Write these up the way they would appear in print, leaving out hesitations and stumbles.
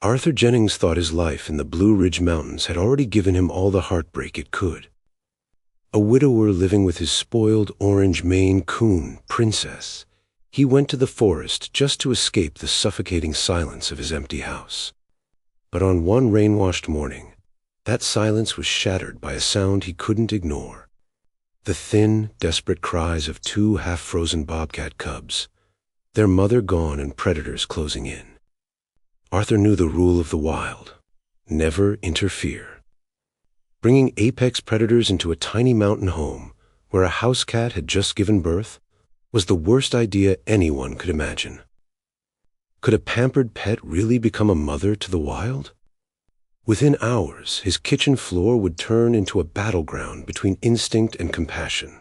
Arthur Jennings thought his life in the Blue Ridge Mountains had already given him all the heartbreak it could. A widower living with his spoiled orange Maine Coon, Princess, he went to the forest just to escape the suffocating silence of his empty house. But on one rain-washed morning, that silence was shattered by a sound he couldn't ignore. The thin, desperate cries of two half-frozen bobcat cubs, their mother gone and predators closing in. Arthur knew the rule of the wild: never interfere. Bringing apex predators into a tiny mountain home where a house cat had just given birth was the worst idea anyone could imagine. Could a pampered pet really become a mother to the wild? Within hours, his kitchen floor would turn into a battleground between instinct and compassion,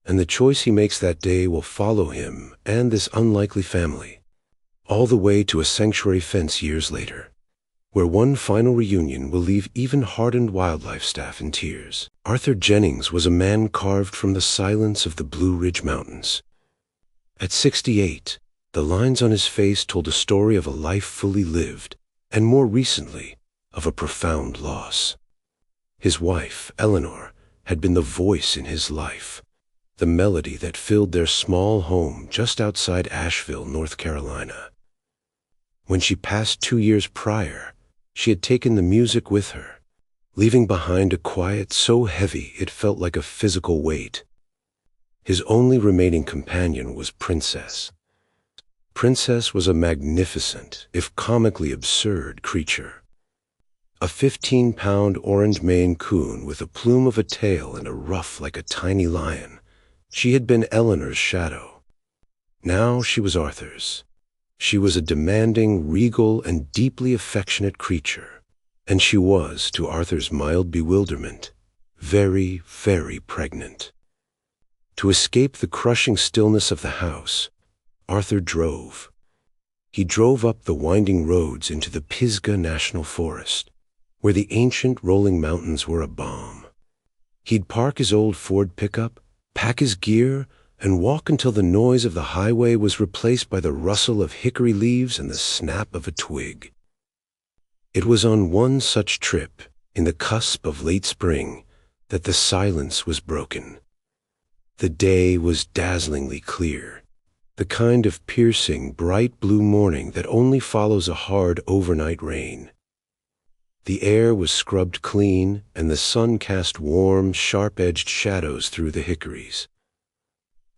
and the choice he makes that day will follow him and this unlikely family, all the way to a sanctuary fence years later, where one final reunion will leave even hardened wildlife staff in tears. Arthur Jennings was a man carved from the silence of the Blue Ridge Mountains. At 68, the lines on his face told a story of a life fully lived, and more recently, of a profound loss. His wife, Eleanor, had been the voice in his life, the melody that filled their small home just outside Asheville, North Carolina. When she passed 2 years prior, she had taken the music with her, leaving behind a quiet so heavy it felt like a physical weight. His only remaining companion was Princess. Princess was a magnificent, if comically absurd, creature. A 15-pound orange Maine Coon with a plume of a tail and a ruff like a tiny lion, she had been Eleanor's shadow. Now she was Arthur's. She was a demanding, regal, and deeply affectionate creature, and she was, to Arthur's mild bewilderment, very, very pregnant. To escape the crushing stillness of the house, Arthur drove. He drove up the winding roads into the Pisgah National Forest, where the ancient rolling mountains were a balm. He'd park his old Ford pickup, pack his gear, and walk until the noise of the highway was replaced by the rustle of hickory leaves and the snap of a twig. It was on one such trip, in the cusp of late spring, that the silence was broken. The day was dazzlingly clear, the kind of piercing, bright blue morning that only follows a hard overnight rain. The air was scrubbed clean, and the sun cast warm, sharp-edged shadows through the hickories.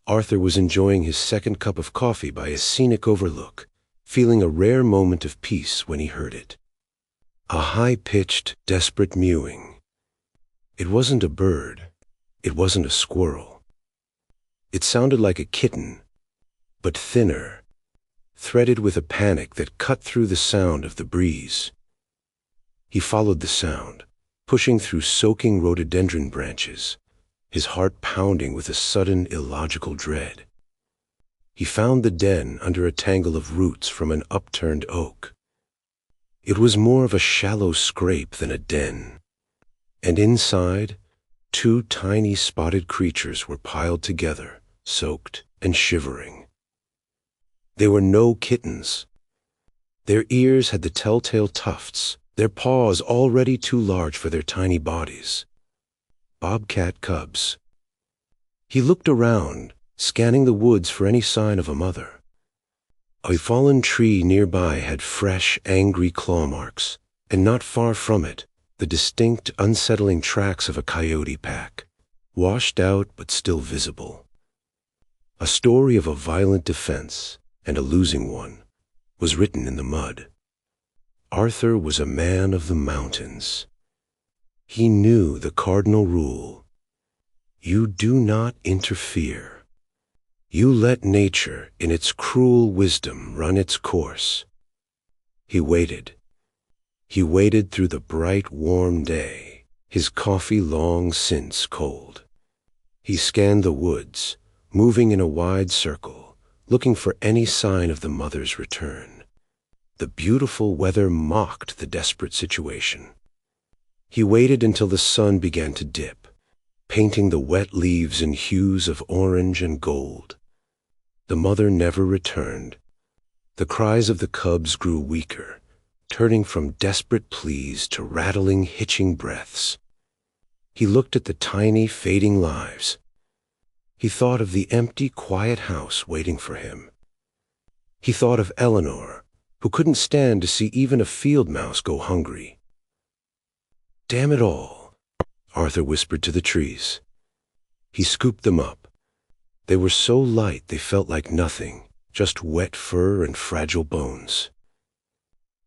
Arthur was enjoying his second cup of coffee by a scenic overlook, feeling a rare moment of peace when he heard it. A high-pitched, desperate mewing. It wasn't a bird. It wasn't a squirrel. It sounded like a kitten, but thinner, threaded with a panic that cut through the sound of the breeze. He followed the sound, pushing through soaking rhododendron branches, his heart pounding with a sudden, illogical dread. He found the den under a tangle of roots from an upturned oak. It was more of a shallow scrape than a den, and inside, 2 tiny spotted creatures were piled together, soaked and shivering. They were no kittens. Their ears had the telltale tufts, their paws already too large for their tiny bodies. Bobcat cubs. He looked around, scanning the woods for any sign of a mother. A fallen tree nearby had fresh, angry claw marks, and not far from it, the distinct, unsettling tracks of a coyote pack, washed out but still visible. A story of a violent defense, and a losing one, was written in the mud. Arthur was a man of the mountains. He knew the cardinal rule: you do not interfere. You let nature, in its cruel wisdom, run its course. He waited. He waited through the bright, warm day, his coffee long since cold. He scanned the woods, moving in a wide circle, looking for any sign of the mother's return. The beautiful weather mocked the desperate situation. He waited until the sun began to dip, painting the wet leaves in hues of orange and gold. The mother never returned. The cries of the cubs grew weaker, turning from desperate pleas to rattling, hitching breaths. He looked at the tiny, fading lives. He thought of the empty, quiet house waiting for him. He thought of Eleanor, who couldn't stand to see even a field mouse go hungry. "Damn it all," Arthur whispered to the trees. He scooped them up. They were so light they felt like nothing, just wet fur and fragile bones.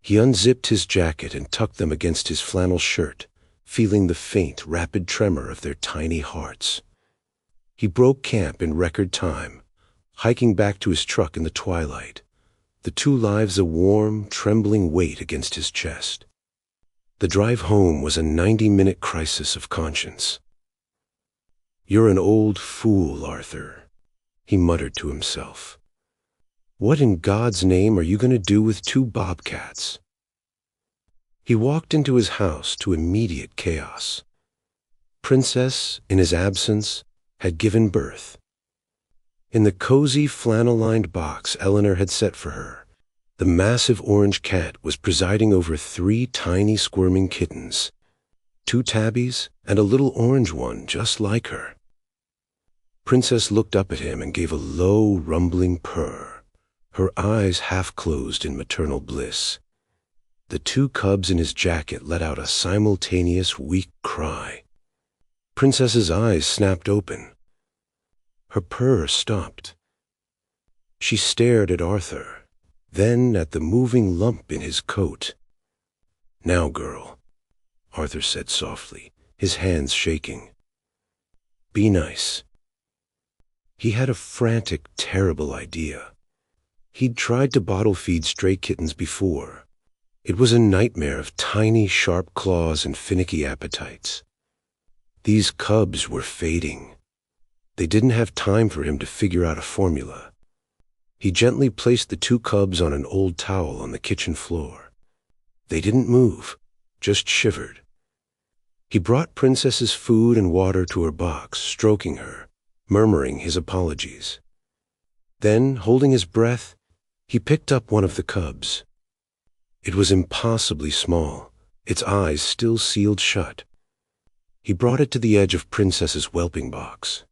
He unzipped his jacket and tucked them against his flannel shirt, feeling the faint, rapid tremor of their tiny hearts. He broke camp in record time, hiking back to his truck in the twilight, the two lives a warm, trembling weight against his chest. The drive home was a 90-minute crisis of conscience. "You're an old fool, Arthur," he muttered to himself. "What in God's name are you going to do with two bobcats?" He walked into his house to immediate chaos. Princess, in his absence, had given birth. In the cozy flannel-lined box Eleanor had set for her, the massive orange cat was presiding over 3 tiny squirming kittens, 2 tabbies and a little orange one just like her. Princess looked up at him and gave a low, rumbling purr, her eyes half-closed in maternal bliss. The 2 cubs in his jacket let out a simultaneous weak cry. Princess's eyes snapped open. Her purr stopped. She stared at Arthur, then at the moving lump in his coat. "Now, girl," Arthur said softly, his hands shaking. "Be nice." He had a frantic, terrible idea. He'd tried to bottle feed stray kittens before. It was a nightmare of tiny, sharp claws and finicky appetites. These cubs were fading. They didn't have time for him to figure out a formula. He gently placed the 2 cubs on an old towel on the kitchen floor. They didn't move, just shivered. He brought Princess's food and water to her box, stroking her, murmuring his apologies. Then, holding his breath, he picked up one of the cubs. It was impossibly small, its eyes still sealed shut. He brought it to the edge of Princess's whelping box.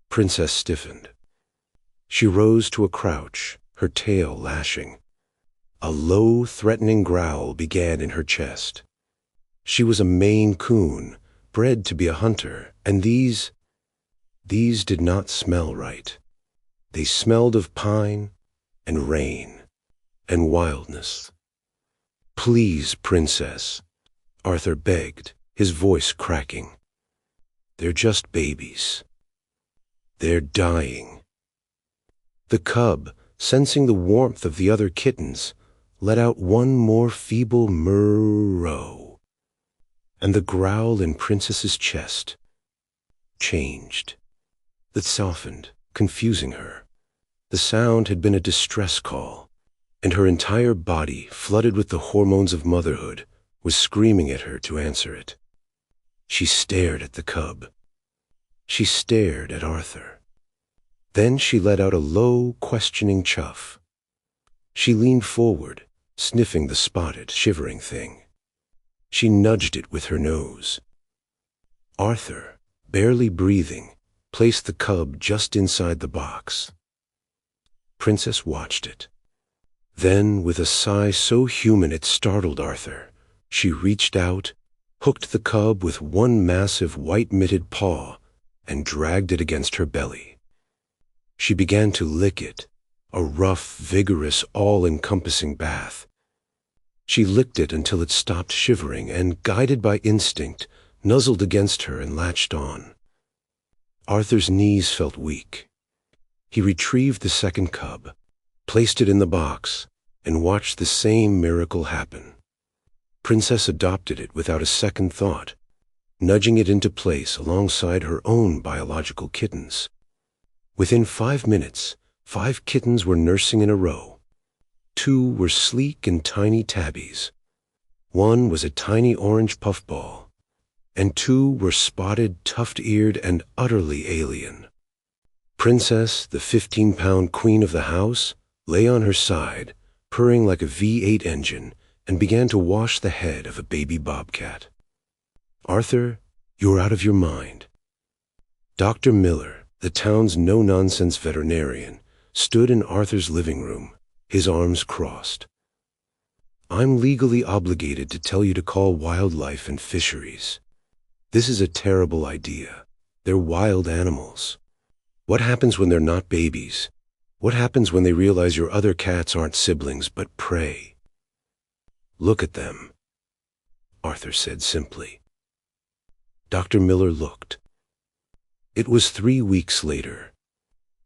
Princess stiffened. She rose to a crouch, her tail lashing. A low, threatening growl began in her chest. She was a Maine Coon, bred to be a hunter, and these did not smell right. They smelled of pine and rain and wildness. "Please, Princess," Arthur begged, his voice cracking. "They're just babies. They're dying." The cub, sensing the warmth of the other kittens, let out one more feeble murrow, and the growl in Princess's chest changed. It softened, confusing her. The sound had been a distress call, and her entire body, flooded with the hormones of motherhood, was screaming at her to answer it. She stared at the cub. She stared at Arthur. Then she let out a low, questioning chuff. She leaned forward, sniffing the spotted, shivering thing. She nudged it with her nose. Arthur, barely breathing, placed the cub just inside the box. Princess watched it. Then, with a sigh so human it startled Arthur, she reached out, hooked the cub with one massive white-mitted paw, and dragged it against her belly. She began to lick it, a rough, vigorous, all-encompassing bath. She licked it until it stopped shivering and, guided by instinct, nuzzled against her and latched on. Arthur's knees felt weak. He retrieved the second cub, placed it in the box, and watched the same miracle happen. Princess adopted it without a second thought, nudging it into place alongside her own biological kittens. Within 5 minutes, 5 kittens were nursing in a row. 2 were sleek and tiny tabbies. 1 was a tiny orange puffball, and 2 were spotted, tuft-eared, and utterly alien. Princess, the 15-pound queen of the house, lay on her side, purring like a V8 engine, and began to wash the head of a baby bobcat. "Arthur, you're out of your mind." Dr. Miller, the town's no-nonsense veterinarian, stood in Arthur's living room, his arms crossed. "I'm legally obligated to tell you to call wildlife and fisheries. This is a terrible idea. They're wild animals. What happens when they're not babies? What happens when they realize your other cats aren't siblings but prey?" "Look at them," Arthur said simply. Dr. Miller looked. It was 3 weeks later.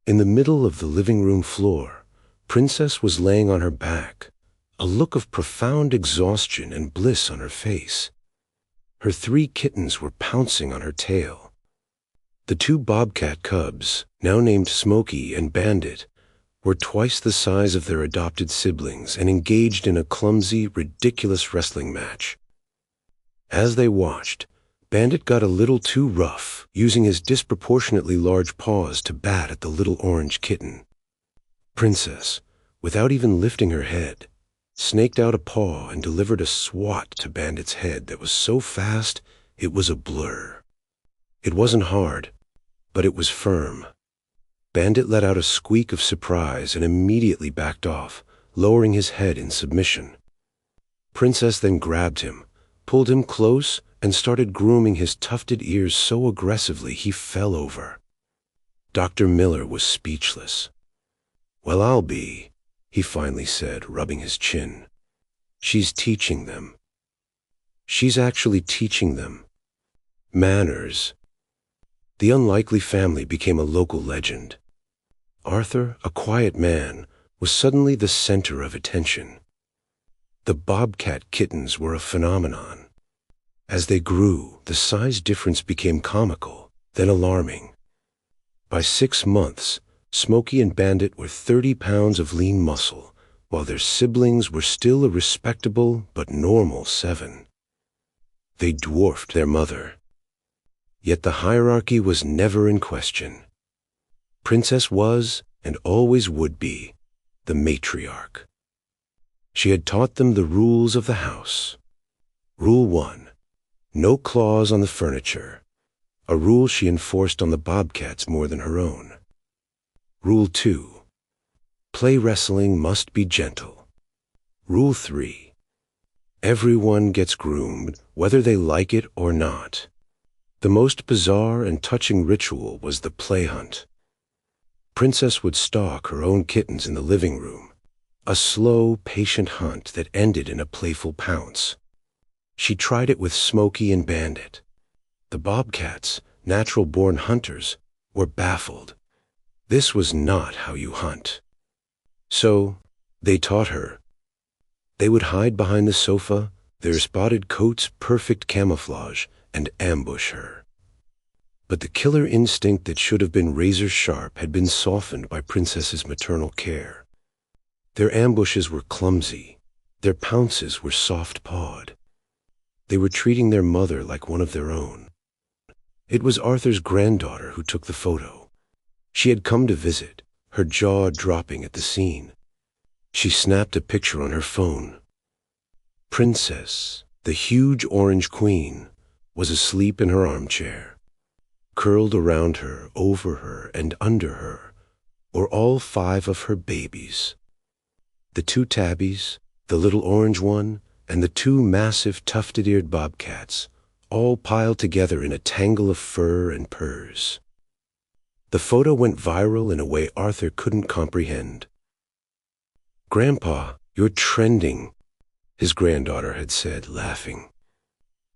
In the middle of the living room floor, Princess was laying on her back, a look of profound exhaustion and bliss on her face. Her 3 kittens were pouncing on her tail. The 2 bobcat cubs, now named Smokey and Bandit, were twice the size of their adopted siblings and engaged in a clumsy, ridiculous wrestling match. As they watched, Bandit got a little too rough, using his disproportionately large paws to bat at the little orange kitten. Princess, without even lifting her head, snaked out a paw and delivered a swat to Bandit's head that was so fast it was a blur. It wasn't hard, but it was firm. Bandit let out a squeak of surprise and immediately backed off, lowering his head in submission. Princess then grabbed him, pulled him close, and started grooming his tufted ears so aggressively he fell over. Dr. Miller was speechless. "Well, I'll be," he finally said, rubbing his chin. "She's teaching them. She's actually teaching them. Manners." The unlikely family became a local legend. Arthur, a quiet man, was suddenly the center of attention. The bobcat kittens were a phenomenon. As they grew, the size difference became comical, then alarming. By 6 months, Smokey and Bandit were 30 pounds of lean muscle, while their siblings were still a respectable but normal 7. They dwarfed their mother. Yet the hierarchy was never in question. Princess was, and always would be, the matriarch. She had taught them the rules of the house. Rule 1. No claws on the furniture, a rule she enforced on the bobcats more than her own. Rule 2. Play wrestling must be gentle. Rule 3. Everyone gets groomed, whether they like it or not. The most bizarre and touching ritual was the play hunt. Princess would stalk her own kittens in the living room, a slow, patient hunt that ended in a playful pounce. She tried it with Smokey and Bandit. The bobcats, natural-born hunters, were baffled. This was not how you hunt. So, they taught her. They would hide behind the sofa, their spotted coats perfect camouflage, and ambush her. But the killer instinct that should have been razor-sharp had been softened by Princess's maternal care. Their ambushes were clumsy. Their pounces were soft-pawed. They were treating their mother like one of their own. It was Arthur's granddaughter who took the photo. She had come to visit, her jaw dropping at the scene. She snapped a picture on her phone. Princess, the huge orange queen, was asleep in her armchair. Curled around her, over her, and under her were all 5 of her babies. The 2 tabbies, the little orange one, and the 2 massive tufted-eared bobcats, all piled together in a tangle of fur and purrs. The photo went viral in a way Arthur couldn't comprehend. "Grandpa, you're trending," his granddaughter had said, laughing.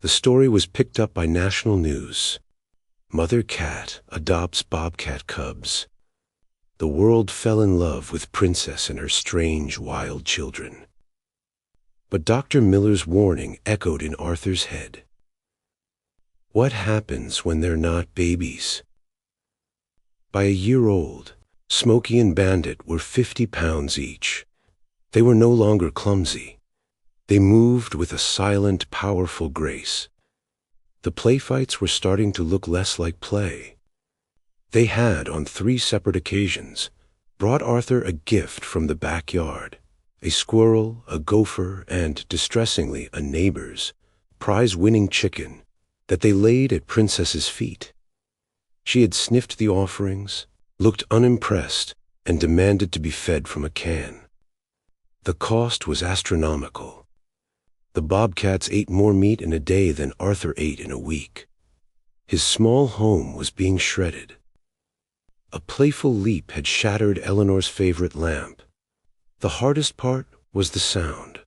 The story was picked up by national news. Mother cat adopts bobcat cubs. The world fell in love with Princess and her strange, wild children. But Dr. Miller's warning echoed in Arthur's head. What happens when they're not babies? By a year old, Smokey and Bandit were 50 pounds each. They were no longer clumsy. They moved with a silent, powerful grace. The playfights were starting to look less like play. They had, on 3 separate occasions, brought Arthur a gift from the backyard, a squirrel, a gopher, and, distressingly, a neighbor's prize-winning chicken that they laid at Princess's feet. She had sniffed the offerings, looked unimpressed, and demanded to be fed from a can. The cost was astronomical. The Bobcats ate more meat in a day than Arthur ate in a week. His small home was being shredded. A playful leap had shattered Eleanor's favorite lamp. The hardest part was the sound.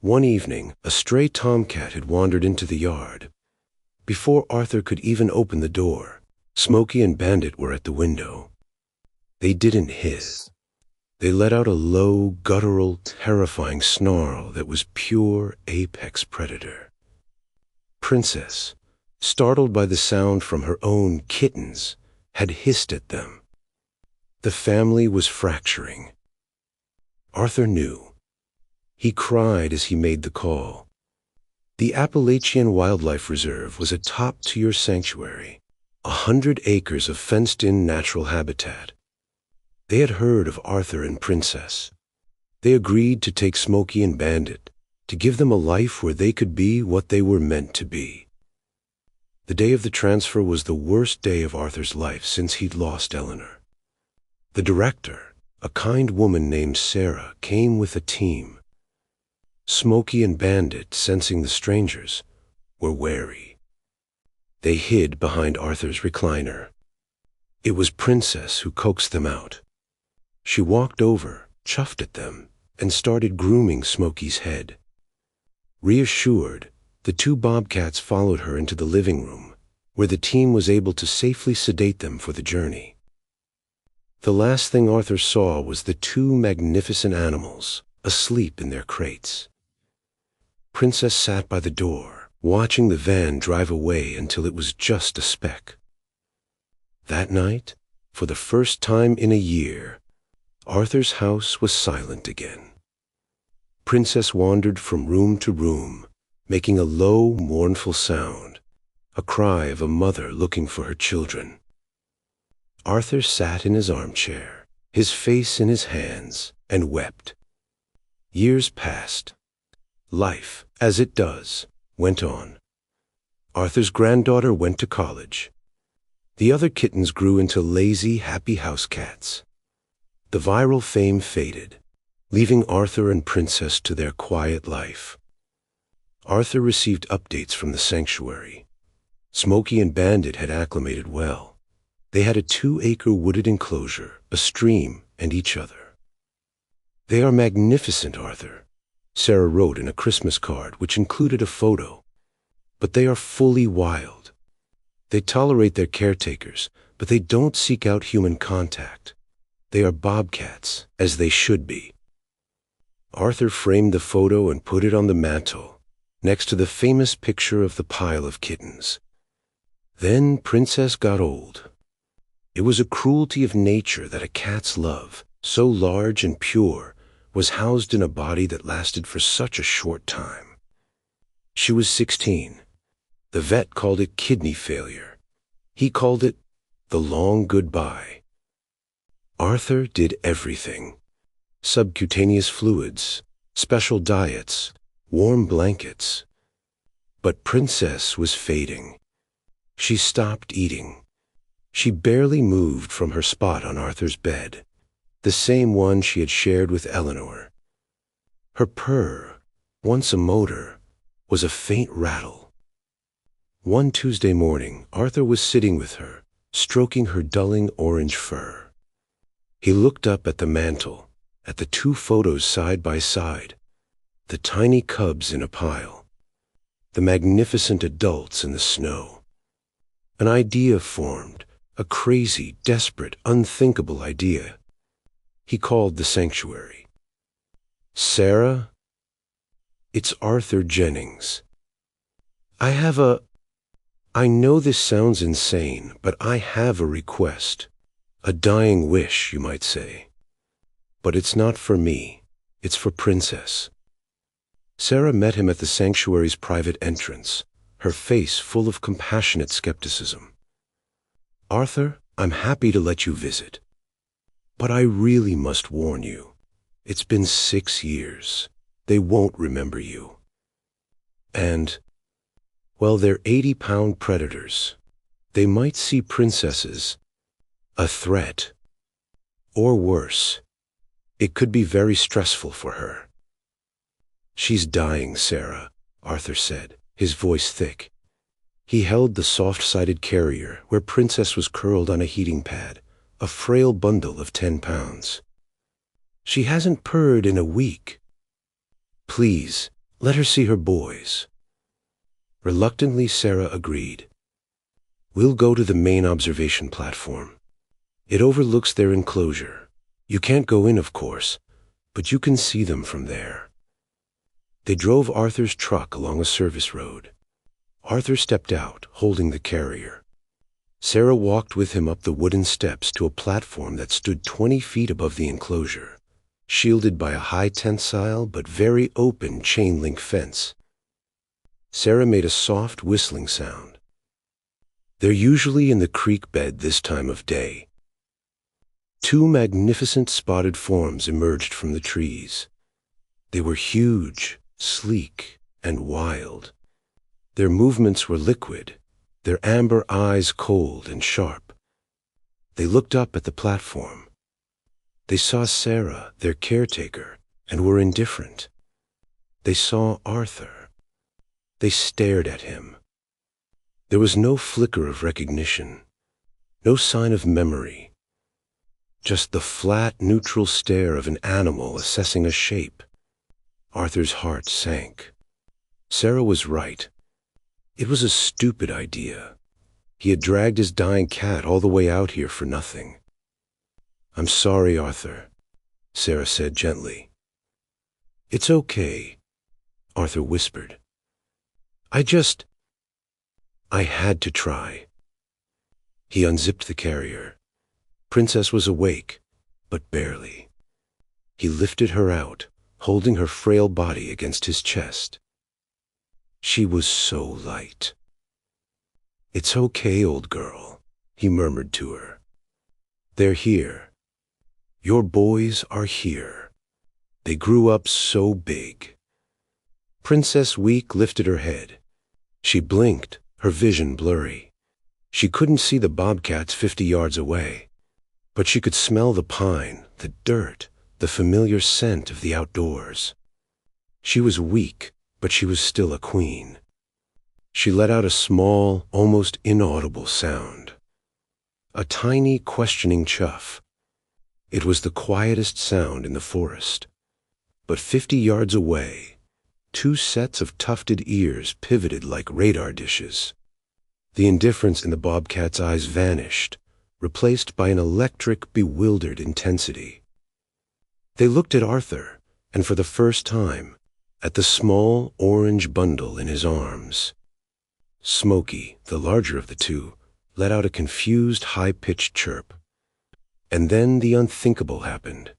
One evening, a stray tomcat had wandered into the yard. Before Arthur could even open the door, Smokey and Bandit were at the window. They didn't hiss. They let out a low, guttural, terrifying snarl that was pure apex predator. Princess, startled by the sound from her own kittens, had hissed at them. The family was fracturing. Arthur knew. He cried as he made the call. The Appalachian Wildlife Reserve was a top-tier sanctuary, 100 acres of fenced-in natural habitat. They had heard of Arthur and Princess. They agreed to take Smokey and Bandit, to give them a life where they could be what they were meant to be. The day of the transfer was the worst day of Arthur's life since he'd lost Eleanor. The director, a kind woman named Sarah, came with a team. Smokey and Bandit, sensing the strangers, were wary. They hid behind Arthur's recliner. It was Princess who coaxed them out. She walked over, chuffed at them, and started grooming Smokey's head. Reassured, the two Bobcats followed her into the living room, where the team was able to safely sedate them for the journey. The last thing Arthur saw was the two magnificent animals, asleep in their crates. Princess sat by the door, watching the van drive away until it was just a speck. That night, for the first time in a year, Arthur's house was silent again. Princess wandered from room to room, making a low, mournful sound, a cry of a mother looking for her children. Arthur sat in his armchair, his face in his hands, and wept. Years passed. Life, as it does, went on. Arthur's granddaughter went to college. The other kittens grew into lazy, happy house cats. The viral fame faded, leaving Arthur and Princess to their quiet life. Arthur received updates from the sanctuary. Smokey and Bandit had acclimated well. They had a 2-acre wooded enclosure, a stream, and each other. "They are magnificent, Arthur," Sarah wrote in a Christmas card which included a photo. "But they are fully wild. They tolerate their caretakers, but they don't seek out human contact. They are Bobcats, as they should be." Arthur framed the photo and put it on the mantel, next to the famous picture of the pile of kittens. Then Princess got old. It was a cruelty of nature that a cat's love, so large and pure, was housed in a body that lasted for such a short time. She was 16. The vet called it kidney failure. He called it the long goodbye. Arthur did everything. Subcutaneous fluids, special diets, warm blankets. But Princess was fading. She stopped eating. She barely moved from her spot on Arthur's bed, the same one she had shared with Eleanor. Her purr, once a motor, was a faint rattle. One Tuesday morning, Arthur was sitting with her, stroking her dulling orange fur. He looked up at the mantel, at the two photos side by side, the tiny cubs in a pile, the magnificent adults in the snow. An idea formed, a crazy, desperate, unthinkable idea. He called the sanctuary. "Sarah, it's Arthur Jennings. I know this sounds insane, but I have a request. A dying wish, you might say. But it's not for me. It's for Princess." Sarah met him at the sanctuary's private entrance, her face full of compassionate skepticism. "Arthur, I'm happy to let you visit. But I really must warn you. It's been 6 years. They won't remember you. And, well, they're 80-pound predators. They might see princesses a threat, or worse. It could be very stressful for her. She's dying, Sarah, Arthur said, his voice thick. He held the soft-sided carrier where Princess was curled on a heating pad, a frail bundle of 10 pounds. She hasn't purred in a week. Please, let her see her boys. Reluctantly, Sarah agreed. We'll go to the main observation platform. It overlooks their enclosure. You can't go in, of course, but you can see them from there. They drove Arthur's truck along a service road. Arthur stepped out, holding the carrier. Sarah walked with him up the wooden steps to a platform that stood 20 feet above the enclosure, shielded by a high tensile but very open chain-link fence. Sarah made a soft whistling sound. They're usually in the creek bed this time of day. 2 magnificent spotted forms emerged from the trees. They were huge, sleek, and wild. Their movements were liquid, their amber eyes cold and sharp. They looked up at the platform. They saw Sarah, their caretaker, and were indifferent. They saw Arthur. They stared at him. There was no flicker of recognition, no sign of memory, just the flat, neutral stare of an animal assessing a shape. Arthur's heart sank. Sarah was right. It was a stupid idea. He had dragged his dying cat all the way out here for nothing. I'm sorry, Arthur, Sarah said gently. It's okay, Arthur whispered. I had to try. He unzipped the carrier. Princess was awake, but barely. He lifted her out, holding her frail body against his chest. She was so light. It's okay, old girl, he murmured to her. They're here. Your boys are here. They grew up so big. Princess Weak lifted her head. She blinked, her vision blurry. She couldn't see the Bobcats 50 yards away, but she could smell the pine, the dirt, the familiar scent of the outdoors. She was weak, but she was still a queen. She let out a small, almost inaudible sound. A tiny, questioning chuff. It was the quietest sound in the forest. But 50 yards away, 2 sets of tufted ears pivoted like radar dishes. The indifference in the Bobcat's eyes vanished, replaced by an electric, bewildered intensity. They looked at Arthur, and for the first time, at the small, orange bundle in his arms. Smokey, the larger of the two, let out a confused, high-pitched chirp. And then the unthinkable happened.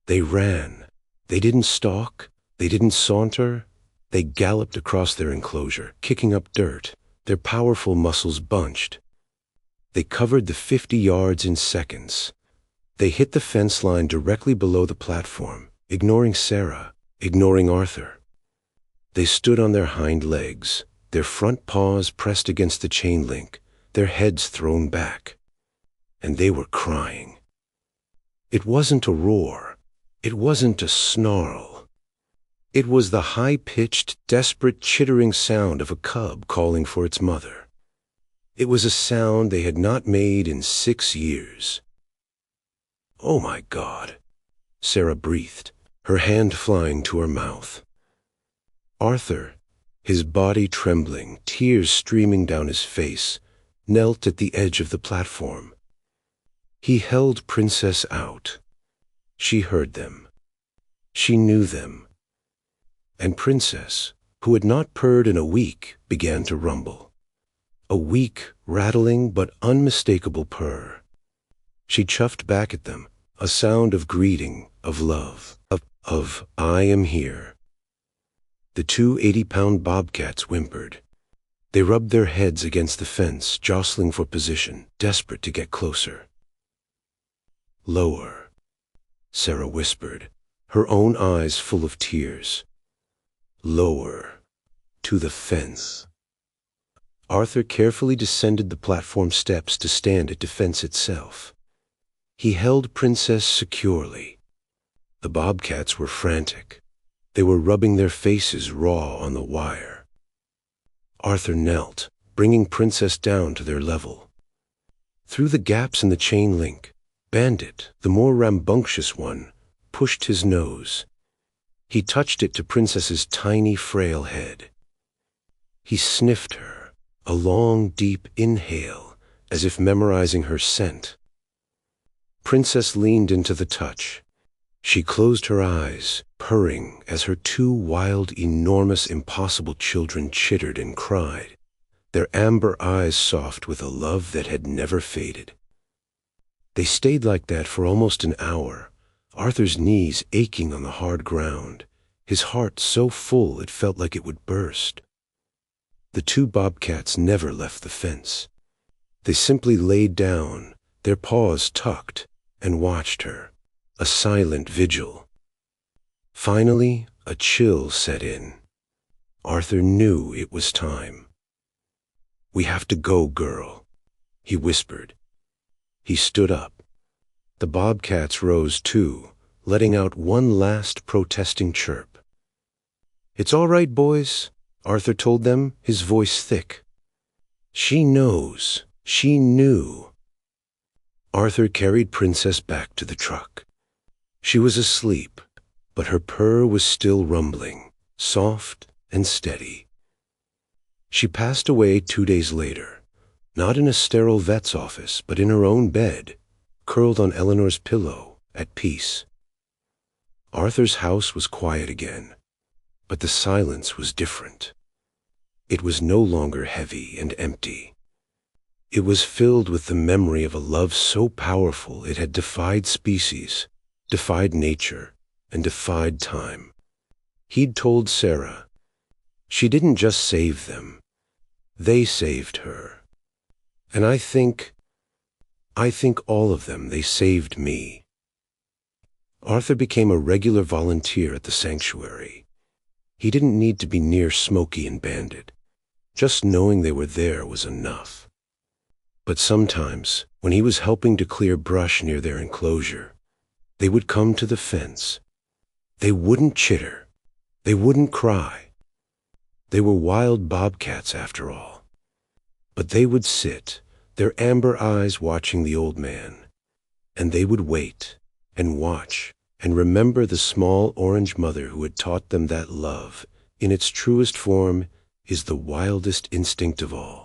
They ran. They didn't stalk. They didn't saunter. They galloped across their enclosure, kicking up dirt, their powerful muscles bunched. They covered the 50 yards in seconds. They hit the fence line directly below the platform, ignoring Sarah, ignoring Arthur. They stood on their hind legs, their front paws pressed against the chain link, their heads thrown back. And they were crying. It wasn't a roar. It wasn't a snarl. It was the high-pitched, desperate, chittering sound of a cub calling for its mother. It was a sound they had not made in 6 years. Oh my God, Sarah breathed, her hand flying to her mouth. Arthur, his body trembling, tears streaming down his face, knelt at the edge of the platform. He held Princess out. She heard them. She knew them. And Princess, who had not purred in a week, began to rumble. A weak, rattling but unmistakable purr. She chuffed back at them, a sound of greeting, of love, of I am here. The 2 80-pound Bobcats whimpered. They rubbed their heads against the fence, jostling for position, desperate to get closer. Lower, Sarah whispered, her own eyes full of tears. Lower, to the fence. Arthur carefully descended the platform steps to stand at defense itself. He held Princess securely. The Bobcats were frantic. They were rubbing their faces raw on the wire. Arthur knelt, bringing Princess down to their level. Through the gaps in the chain link, Bandit, the more rambunctious one, pushed his nose. He touched it to Princess's tiny, frail head. He sniffed her, a long, deep inhale, as if memorizing her scent. Princess leaned into the touch. She closed her eyes, purring as her two wild, enormous, impossible children chittered and cried, their amber eyes soft with a love that had never faded. They stayed like that for almost an hour, Arthur's knees aching on the hard ground, his heart so full it felt like it would burst. The two Bobcats never left the fence. They simply laid down, their paws tucked, and watched her, a silent vigil. Finally, a chill set in. Arthur knew it was time. "We have to go, girl," he whispered. He stood up. The Bobcats rose too, letting out one last protesting chirp. "It's all right, boys," Arthur told them, his voice thick. "She knows. She knew." Arthur carried Princess back to the truck. She was asleep, but her purr was still rumbling, soft and steady. She passed away 2 days later, not in a sterile vet's office, but in her own bed, curled on Eleanor's pillow, at peace. Arthur's house was quiet again, but the silence was different. It was no longer heavy and empty. It was filled with the memory of a love so powerful it had defied species, defied nature, and defied time. He'd told Sarah, she didn't just save them, they saved her. And I think all of them, they saved me. Arthur became a regular volunteer at the sanctuary. He didn't need to be near Smokey and Bandit. Just knowing they were there was enough. But sometimes, when he was helping to clear brush near their enclosure, they would come to the fence. They wouldn't chitter. They wouldn't cry. They were wild bobcats after all. But they would sit, their amber eyes watching the old man. And they would wait, and watch, and remember the small orange mother who had taught them that love, in its truest form, is the wildest instinct of all.